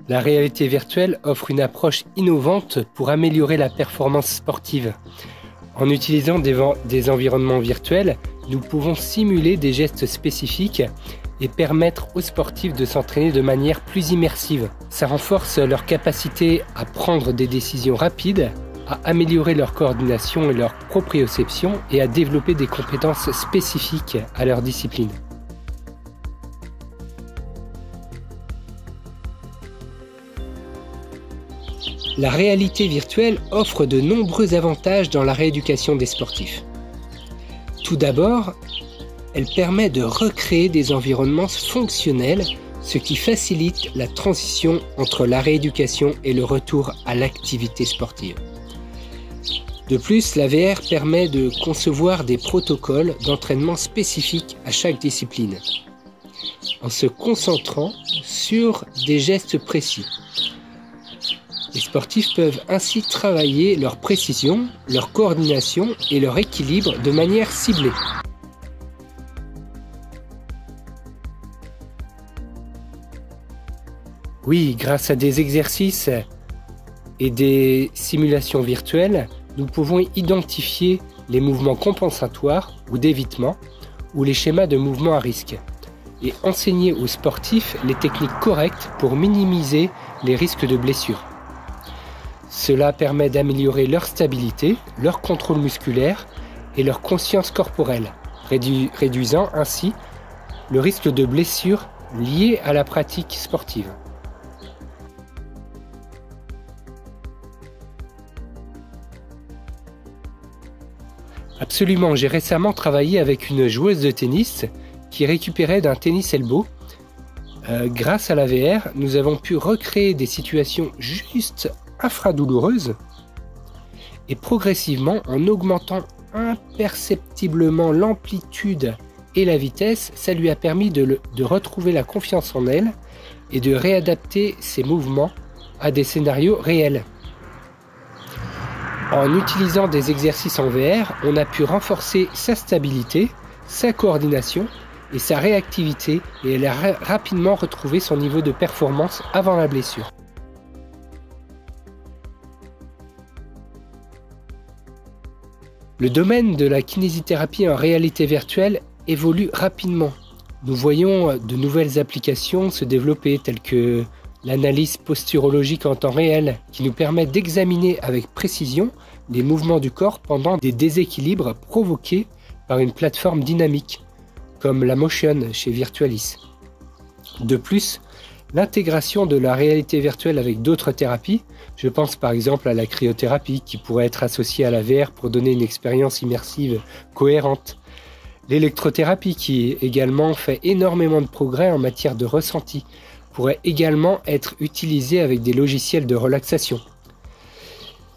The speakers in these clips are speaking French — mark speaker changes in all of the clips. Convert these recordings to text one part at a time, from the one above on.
Speaker 1: La réalité virtuelle offre une approche innovante pour améliorer la performance sportive. En utilisant des environnements virtuels, nous pouvons simuler des gestes spécifiques et permettre aux sportifs de s'entraîner de manière plus immersive. Ça renforce leur capacité à prendre des décisions rapides, à améliorer leur coordination et leur proprioception et à développer des compétences spécifiques à leur discipline. La réalité virtuelle offre de nombreux avantages dans la rééducation des sportifs. Tout d'abord, elle permet de recréer des environnements fonctionnels, ce qui facilite la transition entre la rééducation et le retour à l'activité sportive. De plus, la VR permet de concevoir des protocoles d'entraînement spécifiques à chaque discipline, en se concentrant sur des gestes précis. Les sportifs peuvent ainsi travailler leur précision, leur coordination et leur équilibre de manière ciblée. Oui, grâce à des exercices et des simulations virtuelles, nous pouvons identifier les mouvements compensatoires ou d'évitement ou les schémas de mouvement à risque et enseigner aux sportifs les techniques correctes pour minimiser les risques de blessures. Cela permet d'améliorer leur stabilité, leur contrôle musculaire et leur conscience corporelle, réduisant ainsi le risque de blessures liées à la pratique sportive. Absolument, j'ai récemment travaillé avec une joueuse de tennis qui récupérait d'un tennis elbow. Grâce à la VR, nous avons pu recréer des situations juste infradouloureuses et progressivement, en augmentant imperceptiblement l'amplitude et la vitesse, ça lui a permis de retrouver la confiance en elle et de réadapter ses mouvements à des scénarios réels. En utilisant des exercices en VR, on a pu renforcer sa stabilité, sa coordination et sa réactivité et elle a rapidement retrouvé son niveau de performance avant la blessure. Le domaine de la kinésithérapie en réalité virtuelle évolue rapidement. Nous voyons de nouvelles applications se développer telles que l'analyse posturologique en temps réel qui nous permet d'examiner avec précision les mouvements du corps pendant des déséquilibres provoqués par une plateforme dynamique comme la Motion chez Virtualis. De plus, l'intégration de la réalité virtuelle avec d'autres thérapies, je pense par exemple à la cryothérapie qui pourrait être associée à la VR pour donner une expérience immersive cohérente. L'électrothérapie qui également fait énormément de progrès en matière de ressenti pourrait également être utilisée avec des logiciels de relaxation.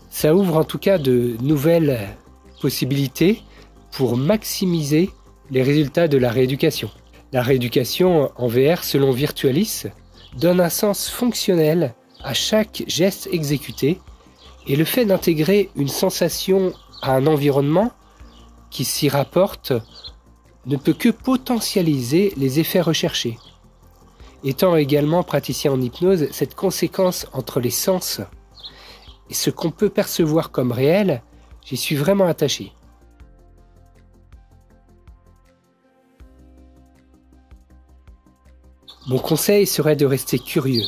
Speaker 1: Ça ouvre en tout cas de nouvelles possibilités pour maximiser les résultats de la rééducation. La rééducation en VR selon Virtualis donne un sens fonctionnel à chaque geste exécuté et le fait d'intégrer une sensation à un environnement qui s'y rapporte ne peut que potentialiser les effets recherchés. Étant également praticien en hypnose, cette conséquence entre les sens et ce qu'on peut percevoir comme réel, j'y suis vraiment attaché. Mon conseil serait de rester curieux.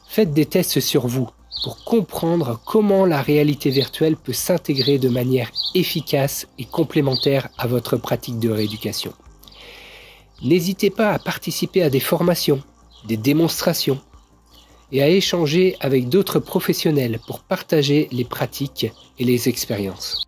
Speaker 1: Faites des tests sur vous pour comprendre comment la réalité virtuelle peut s'intégrer de manière efficace et complémentaire à votre pratique de rééducation. N'hésitez pas à participer à des formations, des démonstrations et à échanger avec d'autres professionnels pour partager les pratiques et les expériences.